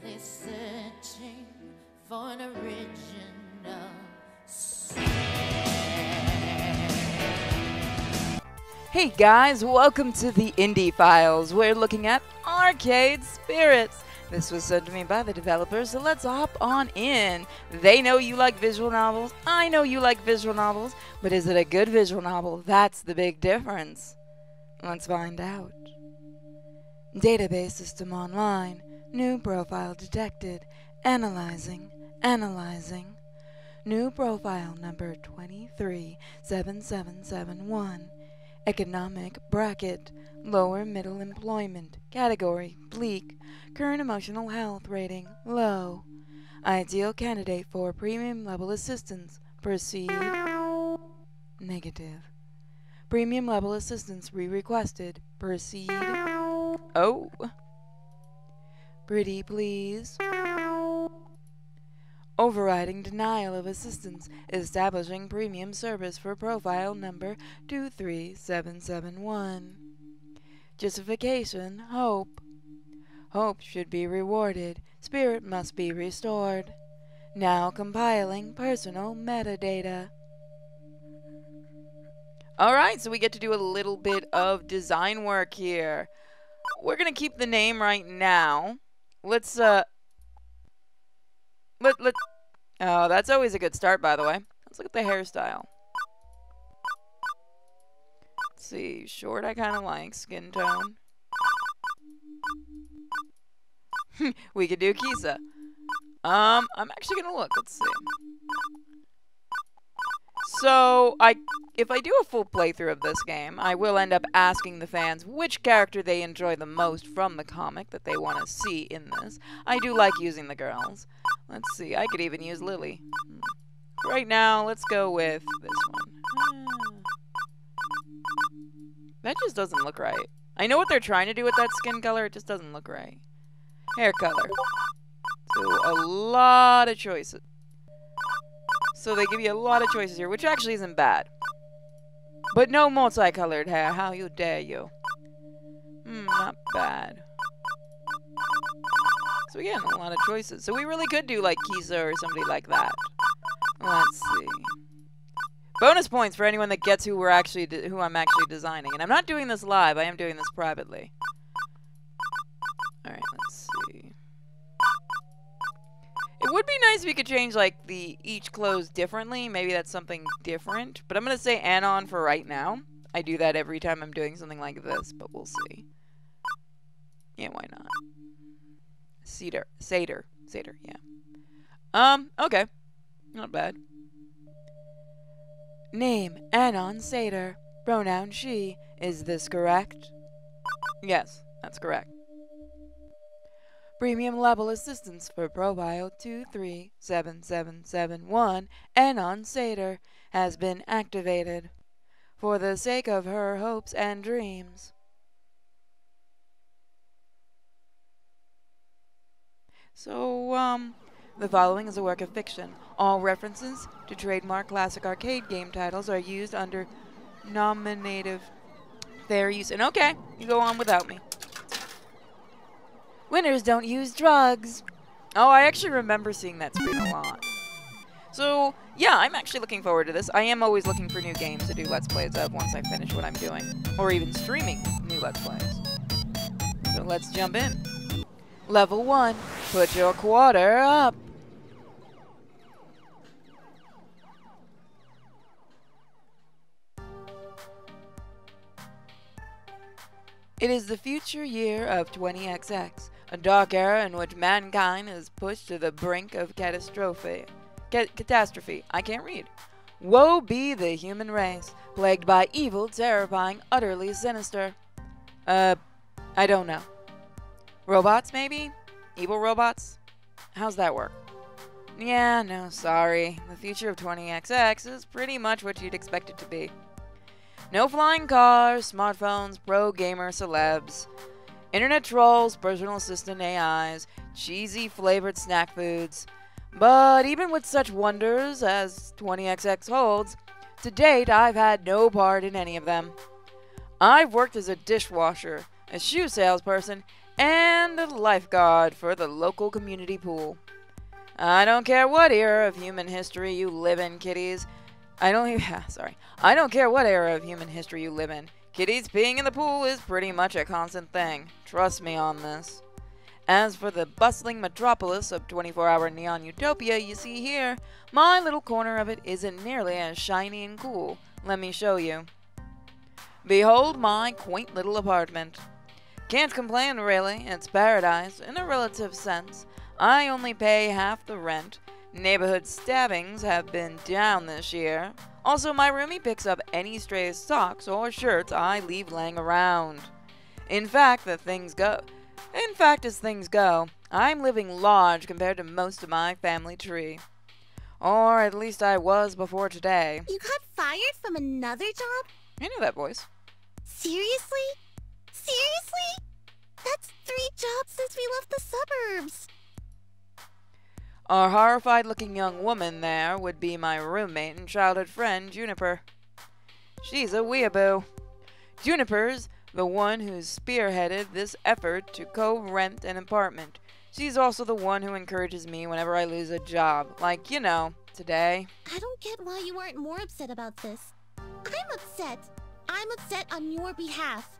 endlessly searching for an original sound. Hey guys, welcome to the Indie Files. We're looking at Arcade Spirits. This was sent to me by the developers, so let's hop on in. They know you like visual novels. I know you like visual novels, but is it a good visual novel? That's the big difference. Let's find out. Database system online. New profile detected. Analyzing. New profile number 237771. Economic bracket. Lower middle employment. Category bleak. Current emotional health rating low. Ideal candidate for premium level assistance. Proceed. Negative. Premium level assistance re-requested. Proceed. Oh. Pretty please. Overriding denial of assistance. Establishing premium service for profile number 23771. Justification. Hope. Hope should be rewarded. Spirit must be restored. Now compiling personal metadata. Alright, so we get to do a little bit of design work here. We're gonna keep the name right now. Let's oh, that's always a good start, by the way. Let's look at the hairstyle. Let's see, short I kinda like, skin tone. We could do Kisa. I'm actually gonna look, let's see. So, if I do a full playthrough of this game, I will end up asking the fans which character they enjoy the most from the comic that they want to see in this. I do like using the girls. Let's see, I could even use Lily. Right now, let's go with this one. That just doesn't look right. I know what they're trying to do with that skin color, it just doesn't look right. Hair color. So, a lot of choices. So they give you a lot of choices here, which actually isn't bad. But no multicolored hair, how you dare you. Not bad. So again, a lot of choices. So we really could do like Kisa or somebody like that. Let's see. Bonus points for anyone that gets who I'm actually designing. And I'm not doing this live, I am doing this privately. Alright, let's see. It would be nice if we could change, like, each clothes differently. Maybe that's something different. But I'm going to say Anon for right now. I do that every time I'm doing something like this, but we'll see. Yeah, why not? Seder, yeah. Okay. Not bad. Name, Anon Seder. Pronoun she. Is this correct? Yes, that's correct. Premium level assistance for profile 237771 Anon Seder has been activated for the sake of her hopes and dreams. So, the following is a work of fiction. All references to trademark classic arcade game titles are used under nominative fair use. And okay, you go on without me. Winners don't use drugs. Oh, I actually remember seeing that screen a lot. So, yeah, I'm actually looking forward to this. I am always looking for new games to do Let's Plays of once I finish what I'm doing. Or even streaming new Let's Plays. So let's jump in. Level 1. Put your quarter up. It is the future year of 20XX. A dark era in which mankind is pushed to the brink of catastrophe. I can't read. Woe be the human race, plagued by evil, terrifying, utterly sinister. I don't know. Robots, maybe? Evil robots? How's that work? Yeah, no, sorry. The future of 20XX is pretty much what you'd expect it to be. No flying cars, smartphones, pro gamer celebs. Internet trolls, personal assistant AIs, cheesy flavored snack foods. But even with such wonders as 20XX holds, to date I've had no part in any of them. I've worked as a dishwasher, a shoe salesperson, and a lifeguard for the local community pool. I don't care what era of human history you live in, kiddies. I don't care what era of human history you live in. Kiddies peeing in the pool is pretty much a constant thing. Trust me on this. As for the bustling metropolis of 24-hour neon utopia you see here, my little corner of it isn't nearly as shiny and cool. Let me show you. Behold my quaint little apartment. Can't complain, really. It's paradise, in a relative sense. I only pay half the rent. Neighborhood stabbings have been down this year. Also, my roomie picks up any stray socks or shirts I leave laying around. In fact, as things go, I'm living large compared to most of my family tree. Or at least I was before today. You got fired from another job? I knew that voice. Seriously? Seriously? That's 3 jobs since we left the suburbs. A horrified-looking young woman there would be my roommate and childhood friend, Juniper. She's a weeaboo. Juniper's the one who's spearheaded this effort to co-rent an apartment. She's also the one who encourages me whenever I lose a job. Like, you know, today. I don't get why you aren't more upset about this. I'm upset. I'm upset on your behalf.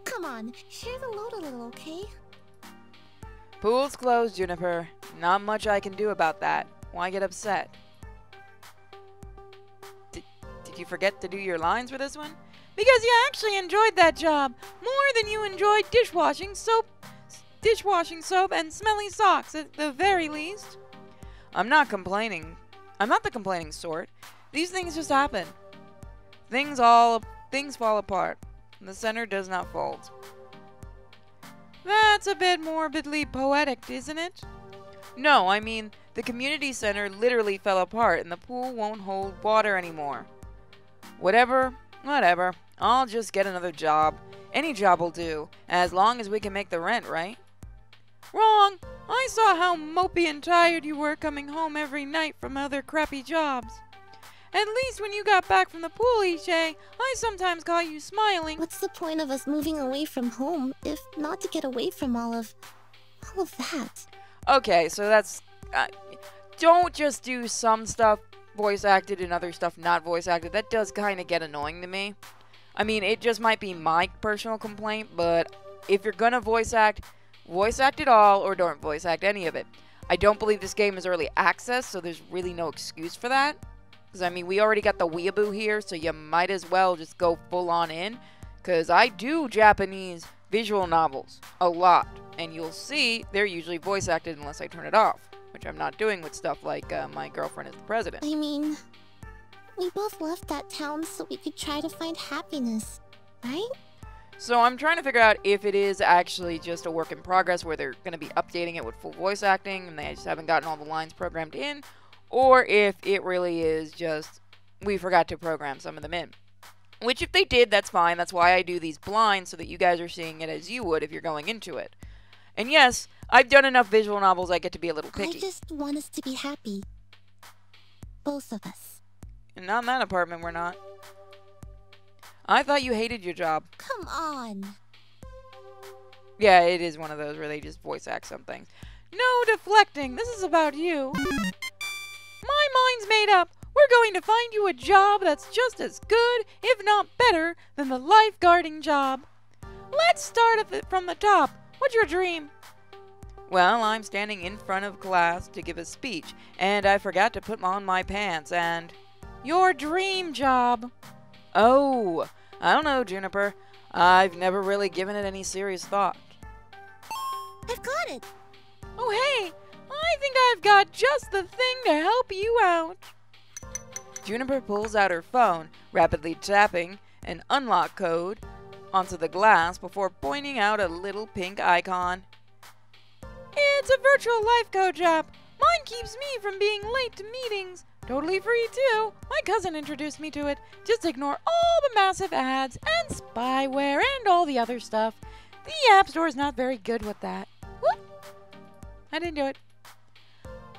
Come on, share the load a little, okay? Pool's closed, Juniper. Not much I can do about that. Why get upset? Did you forget to do your lines for this one? Because you actually enjoyed that job more than you enjoyed dishwashing soap and smelly socks at the very least. I'm not complaining. I'm not the complaining sort. These things just happen. Things fall apart. The center does not fold. That's a bit morbidly poetic, isn't it? No, I mean, the community center literally fell apart and the pool won't hold water anymore. Whatever. I'll just get another job. Any job will do, as long as we can make the rent, right? Wrong! I saw how mopey and tired you were coming home every night from other crappy jobs. At least when you got back from the pool each day, I sometimes caught you smiling. What's the point of us moving away from home if not to get away from all of that? Okay, so that's... don't just do some stuff voice acted and other stuff not voice acted. That does kind of get annoying to me. I mean, it just might be my personal complaint, but if you're gonna voice act it all or don't voice act any of it. I don't believe this game is early access, so there's really no excuse for that. Because, I mean, we already got the weeaboo here, so you might as well just go full on in. Because I do Japanese visual novels a lot. And you'll see they're usually voice acted unless I turn it off. Which I'm not doing with stuff like My Girlfriend is the President. I mean, we both left that town so we could try to find happiness, right? So I'm trying to figure out if it is actually just a work in progress where they're going to be updating it with full voice acting and they just haven't gotten all the lines programmed in. Or if it really is just, we forgot to program some of them in. Which if they did, that's fine. That's why I do these blinds, so that you guys are seeing it as you would if you're going into it. And yes, I've done enough visual novels I get to be a little picky. I just want us to be happy. Both of us. And not in that apartment, we're not. I thought you hated your job. Come on. Yeah, it is one of those where they just voice act some things. No deflecting. This is about you. My mind's made up. We're going to find you a job that's just as good, if not better, than the lifeguarding job. Let's start from the top. What's your dream? Well, I'm standing in front of class to give a speech, and I forgot to put on my pants, and... Your dream job. Oh, I don't know, Juniper. I've never really given it any serious thought. I've got it. Oh, hey, I think I've got just the thing to help you out. Juniper pulls out her phone, rapidly tapping an unlock code onto the glass before pointing out a little pink icon. It's a virtual life coach app. Mine keeps me from being late to meetings. Totally free, too. My cousin introduced me to it. Just ignore all the massive ads and spyware and all the other stuff. The App Store's not very good with that. Whoop! I didn't do it.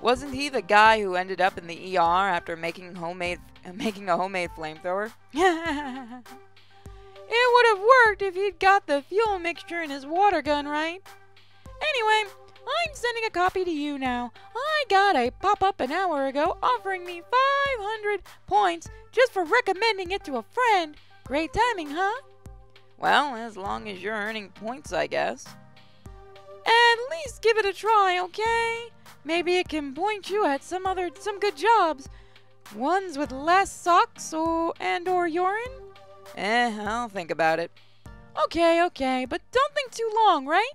Wasn't he the guy who ended up in the ER after making a homemade flamethrower? It would have worked if he'd got the fuel mixture in his water gun right. Anyway, I'm sending a copy to you now. I got a pop-up an hour ago offering me 500 points just for recommending it to a friend. Great timing, huh? Well, as long as you're earning points, I guess. At least give it a try, okay? Maybe it can point you at some good jobs. Ones with less socks or urine? I'll think about it. Okay, but don't think too long, right?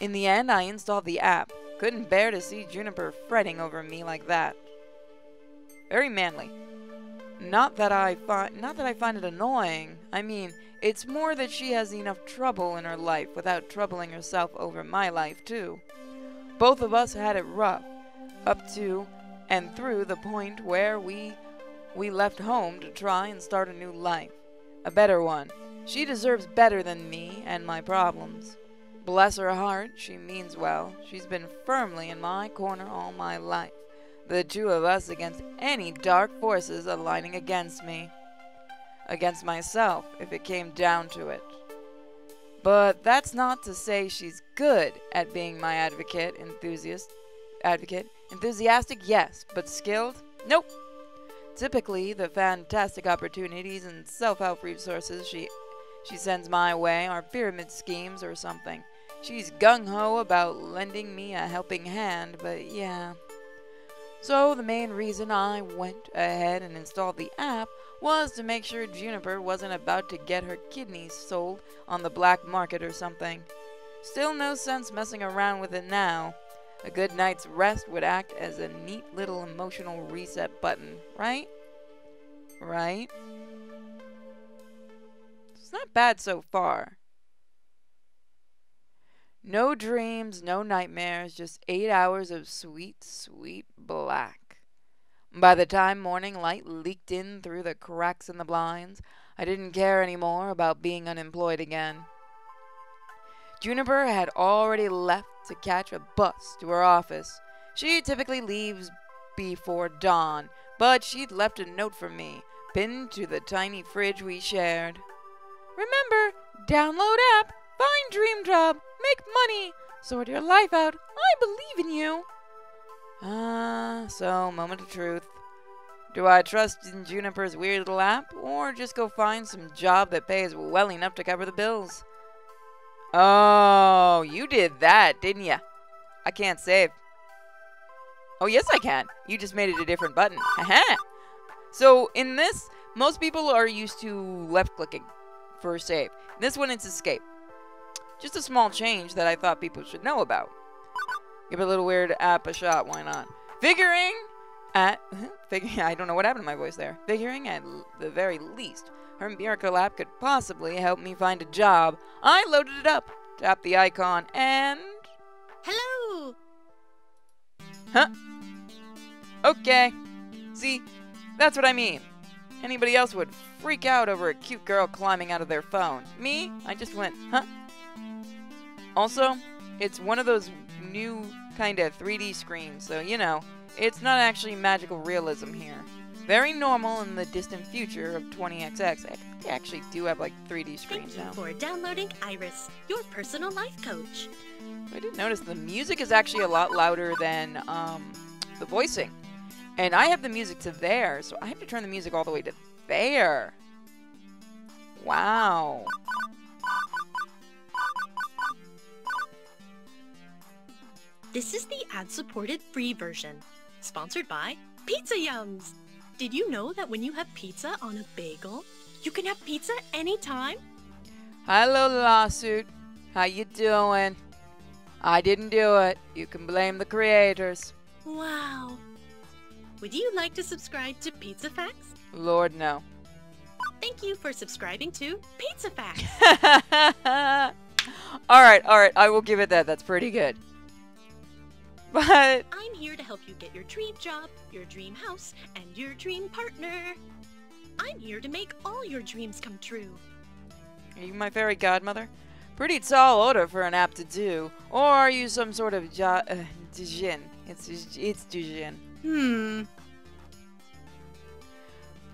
In the end, I installed the app. Couldn't bear to see Juniper fretting over me like that. Very manly. Not that I find it annoying. I mean, it's more that she has enough trouble in her life without troubling herself over my life, too. Both of us had it rough, up to and through the point where we left home to try and start a new life. A better one. She deserves better than me and my problems. Bless her heart, she means well. She's been firmly in my corner all my life. The two of us against any dark forces aligning against me. Against myself, if it came down to it. But that's not to say she's good at being my advocate. Enthusiastic, yes, but skilled? Nope. Typically, the fantastic opportunities and self-help resources she sends my way are pyramid schemes or something. She's gung-ho about lending me a helping hand, but yeah. So the main reason I went ahead and installed the app was to make sure Juniper wasn't about to get her kidneys sold on the black market or something. Still no sense messing around with it now. A good night's rest would act as a neat little emotional reset button, right? Right? It's not bad so far. No dreams, no nightmares, just 8 hours of sweet, sweet black. By the time morning light leaked in through the cracks in the blinds, I didn't care anymore about being unemployed again. Juniper had already left to catch a bus to her office. She typically leaves before dawn, but she'd left a note for me, pinned to the tiny fridge we shared. Remember, download app, find dream job, make money, sort your life out. I believe in you. So moment of truth. Do I trust in Juniper's weird little app, or just go find some job that pays well enough to cover the bills? Oh, you did that, didn't ya? I can't save. Oh, yes I can. You just made it a different button. Haha. So, in this, most people are used to left-clicking for save. In this one, it's escape. Just a small change that I thought people should know about. Give a little weird app a shot, why not? Figuring, I don't know what happened to my voice there. Figuring at the very least, her miracle app could possibly help me find a job. I loaded it up, tapped the icon, and... Hello! Huh? Okay. See, that's what I mean. Anybody else would freak out over a cute girl climbing out of their phone. Me, I just went, huh? Also, it's one of those new kind of 3D screens, so you know, it's not actually magical realism here. Very normal in the distant future of 20XX. They actually do have like 3D screens now. Thank you for downloading Iris, your personal life coach. I did notice the music is actually a lot louder than the voicing. And I have the music to there, so I have to turn the music all the way to there. Wow. This is the ad-supported free version, sponsored by Pizza Yums. Did you know that when you have pizza on a bagel, you can have pizza anytime? Hello, lawsuit. How you doing? I didn't do it. You can blame the creators. Wow. Would you like to subscribe to Pizza Facts? Lord, no. Thank you for subscribing to Pizza Facts. Alright, I will give it that. That's pretty good. But... I'm here to help you get your dream job, your dream house, and your dream partner. I'm here to make all your dreams come true. Are you my fairy godmother? Pretty tall order for an app to do. Or are you some sort of djinn? It's djinn.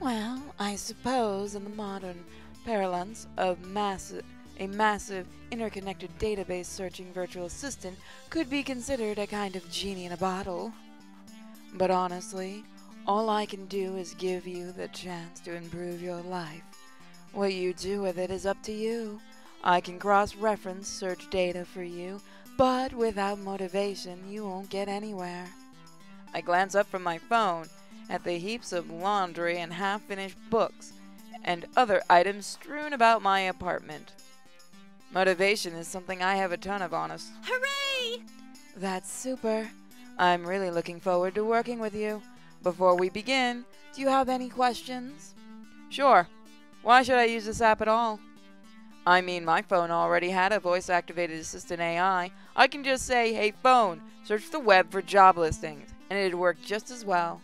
Well, I suppose in the modern parlance of a massive interconnected database searching virtual assistant could be considered a kind of genie in a bottle. But honestly, all I can do is give you the chance to improve your life. What you do with it is up to you. I can cross-reference search data for you, but without motivation, you won't get anywhere. I glance up from my phone at the heaps of laundry and half-finished books and other items strewn about my apartment. Motivation is something I have a ton of, honest. Hooray! That's super. I'm really looking forward to working with you. Before we begin, do you have any questions? Sure. Why should I use this app at all? I mean, my phone already had a voice-activated assistant AI. I can just say, "Hey phone, search the web for job listings," and it'd work just as well.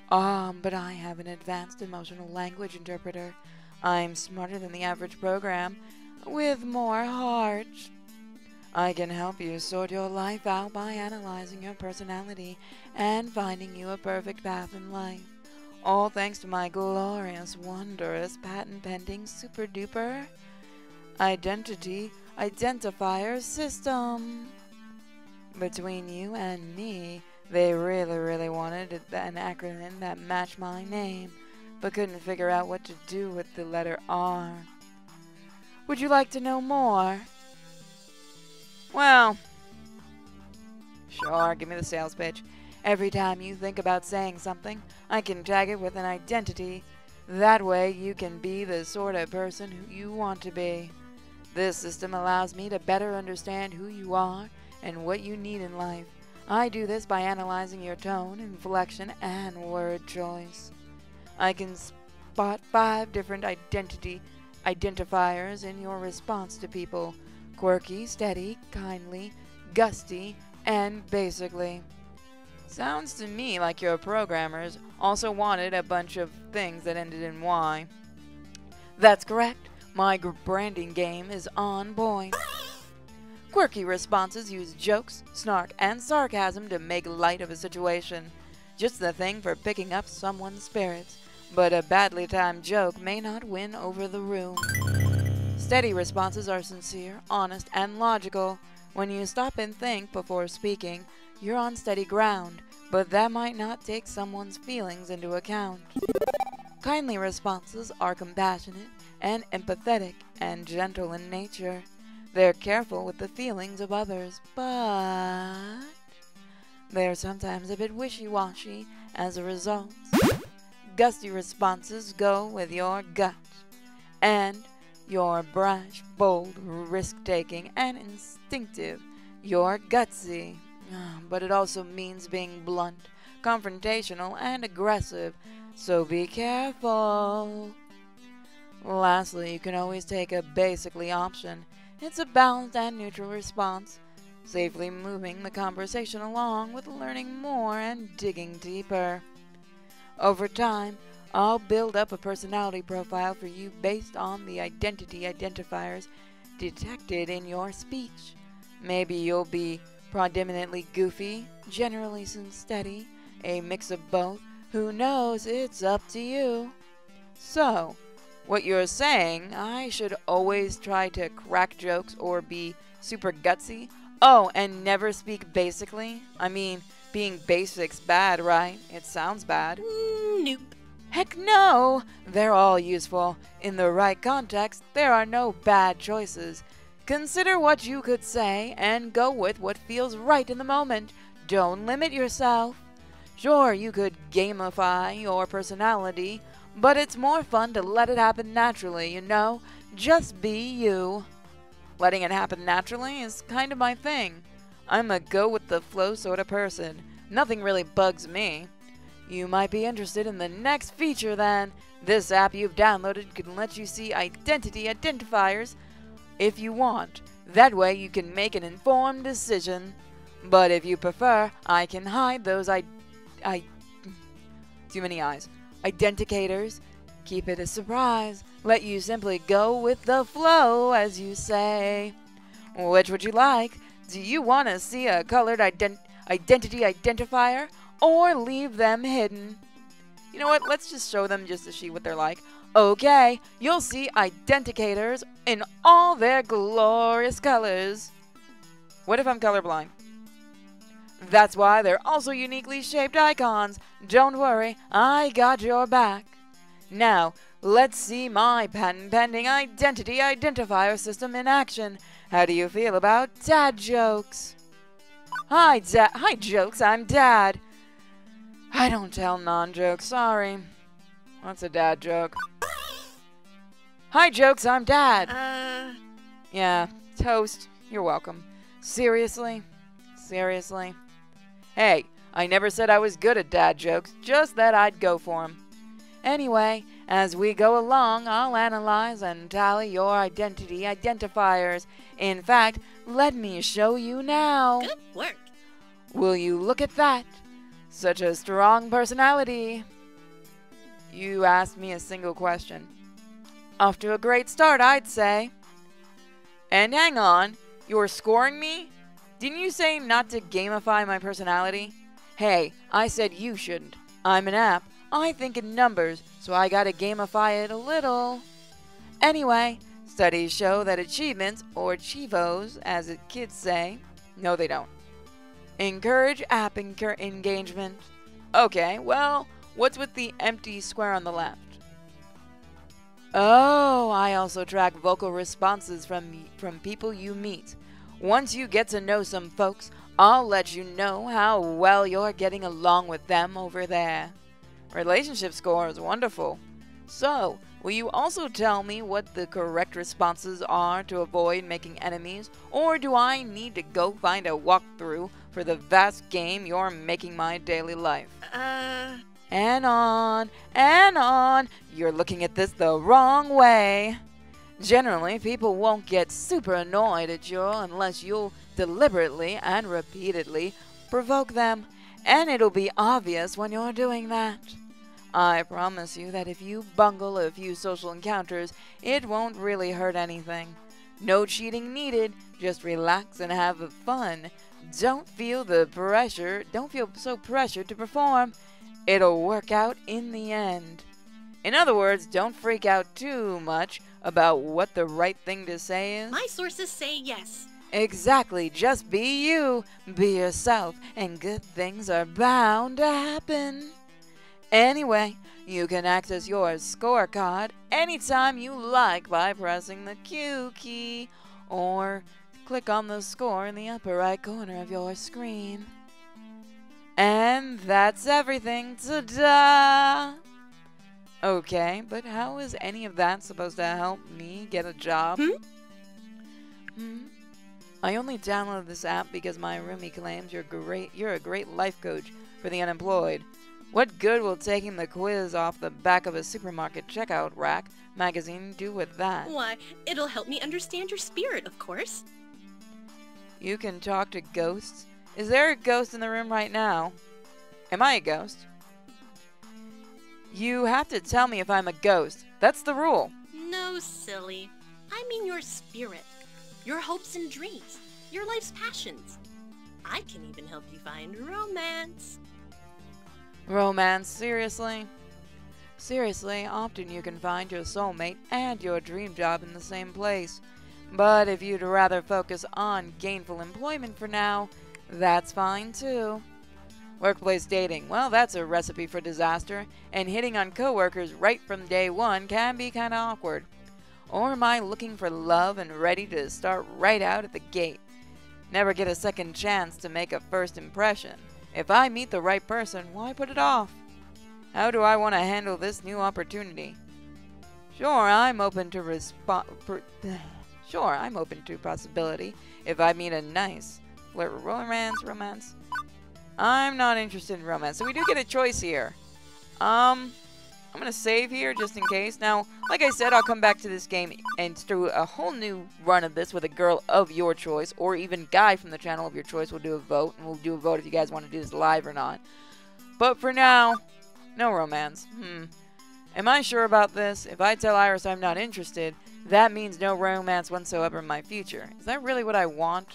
But I have an advanced emotional language interpreter. I'm smarter than the average program, with more heart. I can help you sort your life out by analyzing your personality and finding you a perfect path in life. All thanks to my glorious, wondrous, patent-pending, super-duper identity identifier system. Between you and me, they really wanted an acronym that matched my name, but couldn't figure out what to do with the letter R. Would you like to know more? Well, sure, give me the sales pitch. Every time you think about saying something, I can tag it with an identity. That way you can be the sort of person who you want to be. This system allows me to better understand who you are and what you need in life. I do this by analyzing your tone, inflection, and word choice. I can spot 5 different identifiers in your response to people: quirky, steady, kindly, gusty, and basically. Sounds to me like your programmers also wanted a bunch of things that ended in Y. That's correct. My branding game is on point. Quirky responses use jokes, snark, and sarcasm to make light of a situation. Just the thing for picking up someone's spirits. But a badly timed joke may not win over the room. Steady responses are sincere, honest, and logical. When you stop and think before speaking, you're on steady ground, but that might not take someone's feelings into account. Kindly responses are compassionate and empathetic and gentle in nature. They're careful with the feelings of others, but they're sometimes a bit wishy-washy as a result. Gusty responses go with your gut, and you're brash, bold, risk-taking, and instinctive. You're gutsy, but it also means being blunt, confrontational, and aggressive, so be careful. Lastly, you can always take a basically option. It's a balanced and neutral response, safely moving the conversation along with learning more and digging deeper. Over time, I'll build up a personality profile for you based on the identity identifiers detected in your speech. Maybe you'll be predominantly goofy, generally steady, a mix of both. Who knows? It's up to you. So, what you're saying, I should always try to crack jokes or be super gutsy? Oh, and never speak basically? I mean, being basic's bad, right? It sounds bad. Nope. Heck no! They're all useful. In the right context, there are no bad choices. Consider what you could say and go with what feels right in the moment. Don't limit yourself. Sure, you could gamify your personality, but it's more fun to let it happen naturally, you know? Just be you. Letting it happen naturally is kind of my thing. I'm a go-with-the-flow sort of person. Nothing really bugs me. You might be interested in the next feature then. This app you've downloaded can let you see identity identifiers if you want. That way you can make an informed decision. But if you prefer, I can hide those too many eyes. Identicators. Keep it a surprise. Let you simply go with the flow, as you say. Which would you like? Do you want to see a colored identity identifier, or leave them hidden? You know what? Let's just show them just to see what they're like. Okay, you'll see identicators in all their glorious colors. What if I'm colorblind? That's why they're also uniquely shaped icons. Don't worry, I got your back. Now, let's see my patent-pending identity identifier system in action. How do you feel about dad jokes? Hi, jokes, I'm Dad. I don't tell non-jokes, sorry. What's a dad joke? Hi, jokes, I'm Dad. Yeah, toast. You're welcome. Seriously? Seriously? Hey, I never said I was good at dad jokes, just that I'd go for 'em. Anyway, as we go along, I'll analyze and tally your identity identifiers. In fact, let me show you now. Good work. Will you look at that? Such a strong personality. You asked me a single question. Off to a great start, I'd say. And hang on, you're scoring me? Didn't you say not to gamify my personality? Hey, I said you shouldn't. I'm an app. I think in numbers, so I gotta gamify it a little. Anyway, studies show that achievements, or chivos, as the kids say, no they don't, encourage app engagement. Okay, well, what's with the empty square on the left? Oh, I also track vocal responses from people you meet. Once you get to know some folks, I'll let you know how well you're getting along with them over there. Relationship score is wonderful. So, will you also tell me what the correct responses are to avoid making enemies, or do I need to go find a walkthrough for the vast game you're making my daily life? And on, you're looking at this the wrong way. Generally, people won't get super annoyed at you unless you'll deliberately and repeatedly provoke them, and it'll be obvious when you're doing that. I promise you that if you bungle a few social encounters, it won't really hurt anything. No cheating needed, just relax and have fun. Don't feel so pressured to perform. It'll work out in the end. In other words, don't freak out too much about what the right thing to say is. My sources say yes. Exactly, just be you, be yourself, and good things are bound to happen. Anyway, you can access your scorecard anytime you like by pressing the Q key, or click on the score in the upper right corner of your screen. And that's everything. Ta-da! Okay, but how is any of that supposed to help me get a job? I only downloaded this app because my roomie claims you're a great life coach for the unemployed. What good will taking the quiz off the back of a supermarket checkout rack magazine do with that? Why, it'll help me understand your spirit, of course. You can talk to ghosts? Is there a ghost in the room right now? Am I a ghost? You have to tell me if I'm a ghost. That's the rule. No, silly. I mean your spirit. Your hopes and dreams. Your life's passions. I can even help you find romance. Romance, seriously? Seriously, often you can find your soulmate and your dream job in the same place. But if you'd rather focus on gainful employment for now, that's fine too. Workplace dating, well, that's a recipe for disaster, and hitting on coworkers right from day one can be kinda awkward. Or am I looking for love and ready to start right out at the gate? Never get a second chance to make a first impression. If I meet the right person, why put it off? How do I want to handle this new opportunity? Sure, I'm open to possibility if I meet a nice romance. I'm not interested in romance, so we do get a choice here. I'm gonna save here just in case. Now, like I said, I'll come back to this game and do a whole new run of this with a girl of your choice, or even guy from the channel of your choice. We'll do a vote, and we'll do a vote if you guys want to do this live or not. But for now, no romance. Am I sure about this? If I tell Iris I'm not interested, that means no romance whatsoever in my future. Is that really what I want?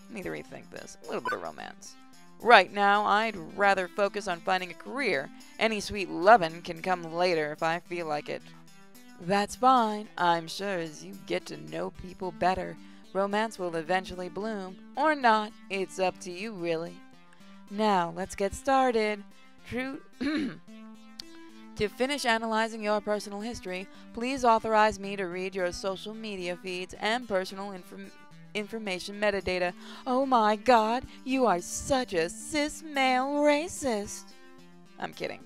Let me rethink this. A little bit of romance. Right now, I'd rather focus on finding a career. Any sweet lovin' can come later if I feel like it. That's fine. I'm sure as you get to know people better, romance will eventually bloom. Or not. It's up to you, really. Now, let's get started. True. To finish analyzing your personal history, please authorize me to read your social media feeds and personal information metadata. Oh my god, you are such a cis male racist. I'm kidding.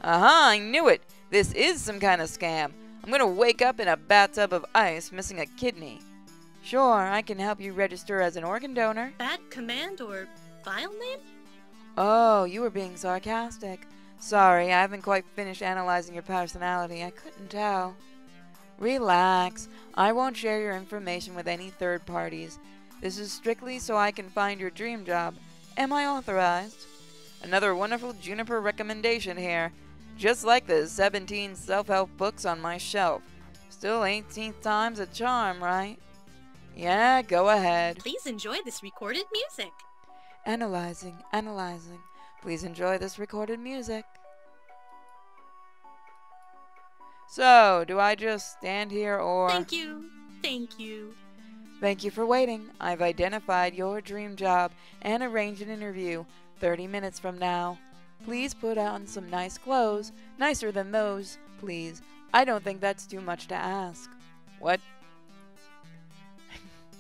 Aha, I knew it. This is some kind of scam. I'm gonna wake up in a bathtub of ice missing a kidney. Sure, I can help you register as an organ donor. Bad command or file name? Oh, you were being sarcastic. Sorry, I haven't quite finished analyzing your personality. I couldn't tell. Relax. I won't share your information with any third parties. This is strictly so I can find your dream job. Am I authorized? Another wonderful Juniper recommendation here. Just like the 17 self-help books on my shelf. Still 18th time's a charm, right? Yeah, go ahead. Please enjoy this recorded music. Analyzing, analyzing. Please enjoy this recorded music. So, do I just stand here or... Thank you. Thank you. Thank you for waiting. I've identified your dream job and arranged an interview 30 minutes from now. Please put on some nice clothes. Nicer than those, please. I don't think that's too much to ask. What?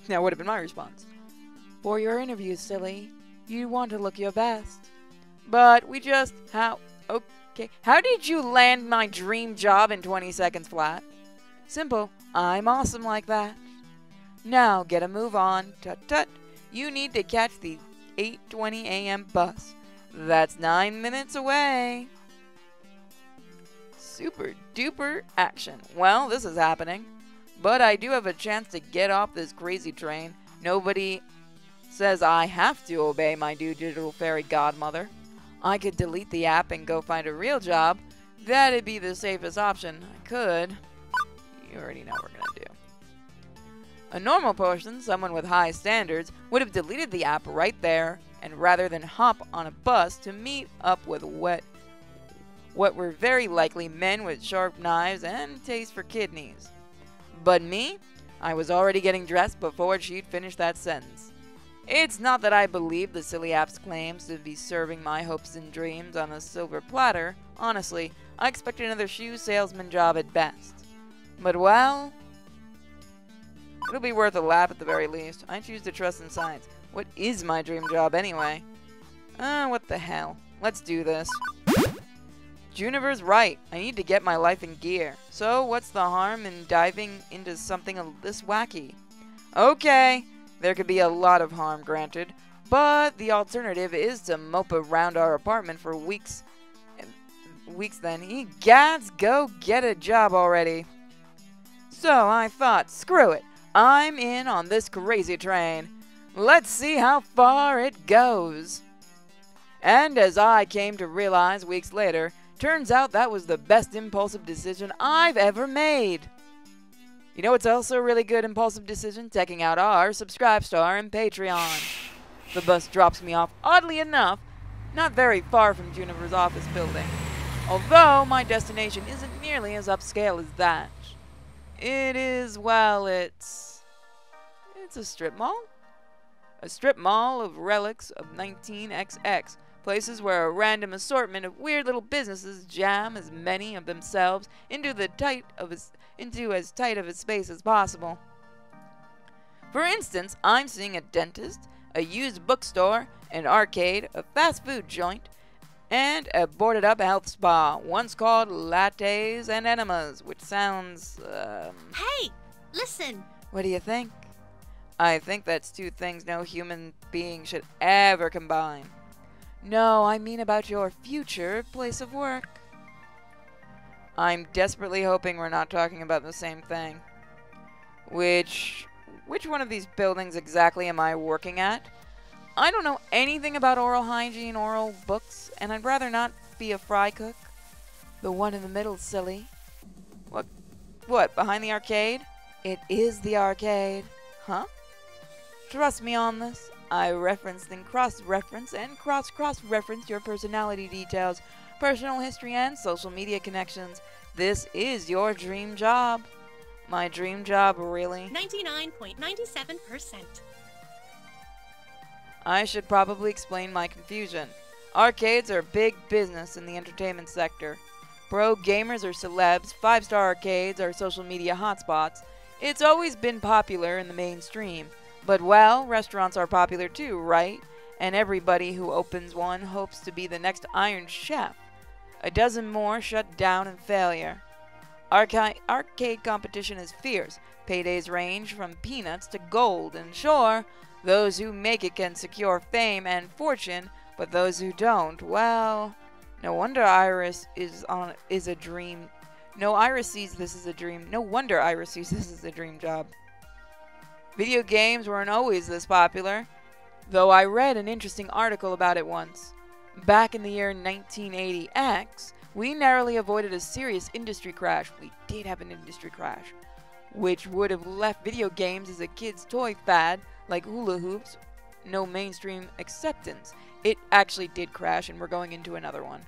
That would have been my response. For your interview, silly, you want to look your best. But we just... Okay. How did you land my dream job in 20 seconds flat? Simple. I'm awesome like that. Now, get a move on. Tut-tut. You need to catch the 8:20 a.m. bus. That's 9 minutes away. Super duper action. Well, this is happening. But I do have a chance to get off this crazy train. Nobody says I have to obey my new digital fairy godmother. I could delete the app and go find a real job. That'd be the safest option. I could. You already know what we're gonna do. A normal person, someone with high standards, would have deleted the app right there, and rather than hop on a bus to meet up with what were very likely men with sharp knives and taste for kidneys. But me? I was already getting dressed before she'd finished that sentence. It's not that I believe the silly app's claims to be serving my hopes and dreams on a silver platter. Honestly, I expected another shoe salesman job at best. But well, it'll be worth a laugh at the very least. I choose to trust in science. What is my dream job anyway? What the hell. Let's do this. Juniper's right. I need to get my life in gear. So what's the harm in diving into something this wacky? Okay. There could be a lot of harm, granted, but the alternative is to mope around our apartment for weeks. Then, egads, go get a job already. So I thought, screw it, I'm in on this crazy train. Let's see how far it goes. And as I came to realize weeks later, turns out that was the best impulsive decision I've ever made. You know what's also a really good impulsive decision? Checking out our Subscribestar and Patreon. The bus drops me off, oddly enough, not very far from Juniper's office building. Although my destination isn't nearly as upscale as that. It is, well, it's a strip mall? A strip mall of relics of 19XX. Places where a random assortment of weird little businesses jam as many of themselves into as tight of a space as possible. For instance, I'm seeing a dentist, a used bookstore, an arcade, a fast food joint, and a boarded-up health spa, once called Lattes and Enemas, which sounds, Hey, listen. What do you think? I think that's two things no human being should ever combine. No, I mean about your future place of work. I'm desperately hoping we're not talking about the same thing. Which one of these buildings exactly am I working at? I don't know anything about oral hygiene, oral books, and I'd rather not be a fry cook. The one in the middle, silly. What, behind the arcade? It is the arcade. Huh? Trust me on this. I referenced and cross-reference and cross-reference your personality details, personal history, and social media connections. This is your dream job. My dream job, really? 99.97%. I should probably explain my confusion. Arcades are big business in the entertainment sector. Pro gamers are celebs, 5-star arcades are social media hotspots. It's always been popular in the mainstream. But, well, restaurants are popular too, right? And everybody who opens one hopes to be the next Iron Chef. A dozen more shut down in failure. Arcade competition is fierce. Paydays range from peanuts to gold, and sure, those who make it can secure fame and fortune, but those who don't, well, no wonder Iris is a dream. No, Iris sees this as a dream. No wonder Iris sees this as a dream job. Video games weren't always this popular, though I read an interesting article about it once. Back in the year 1980X, we narrowly avoided a serious industry crash. We did have an industry crash, which would have left video games as a kid's toy fad like hula hoops. No mainstream acceptance. It actually did crash, and we're going into another one.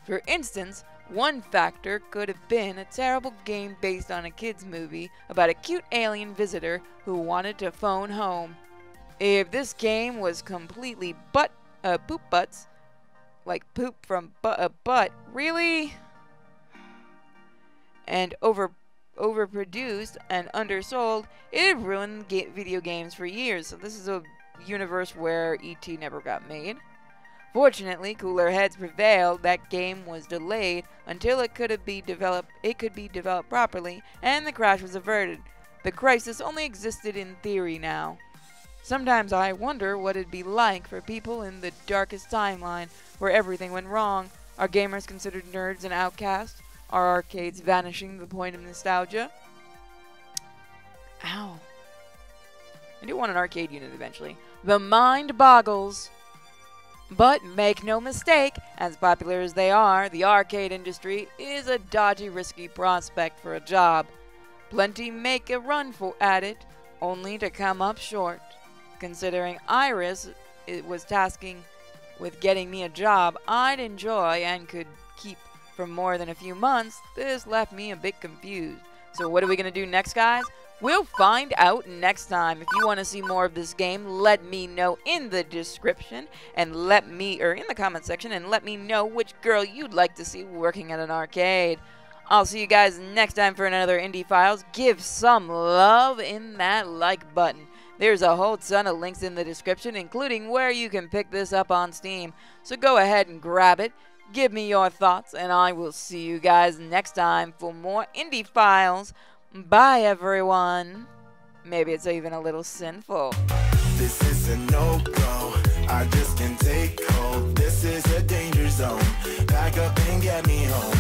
For instance, one factor could have been a terrible game based on a kid's movie about a cute alien visitor who wanted to phone home. If this game was completely poop butts, like poop from a butt, really? And overproduced and undersold, it ruined video games for years. So this is a universe where E.T. never got made. Fortunately, cooler heads prevailed. That game was delayed until it could be developed properly, and the crash was averted. The crisis only existed in theory now. Sometimes I wonder what it'd be like for people in the darkest timeline where everything went wrong. Are gamers considered nerds and outcasts? Are arcades vanishing to the point of nostalgia? Ow. I do want an arcade unit eventually. The mind boggles. But make no mistake, as popular as they are, the arcade industry is a dodgy, risky prospect for a job. Plenty make a run at it, only to come up short. Considering Iris was tasking with getting me a job I'd enjoy and could keep for more than a few months, this left me a bit confused. So what are we going to do next, guys? We'll find out next time. If you want to see more of this game, let me know in the description and in the comment section, and let me know which girl you'd like to see working at an arcade. I'll see you guys next time for another Indie Files. Give some love in that like button. There's a whole ton of links in the description, including where you can pick this up on Steam. So go ahead and grab it. Give me your thoughts, and I will see you guys next time for more Indie Files. Bye, everyone. Maybe it's even a little sinful. This is a no-go. I just can't take hold. This is a danger zone. Pack up and get me home.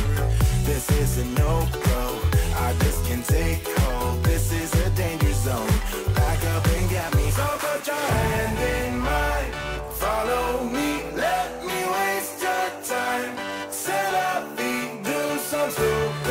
This is a no-go. I just can't take hold. This is a danger zone. Pack up and get me. So put your hand in mine. Follow me. Let me waste your time. Set up, do some stupid.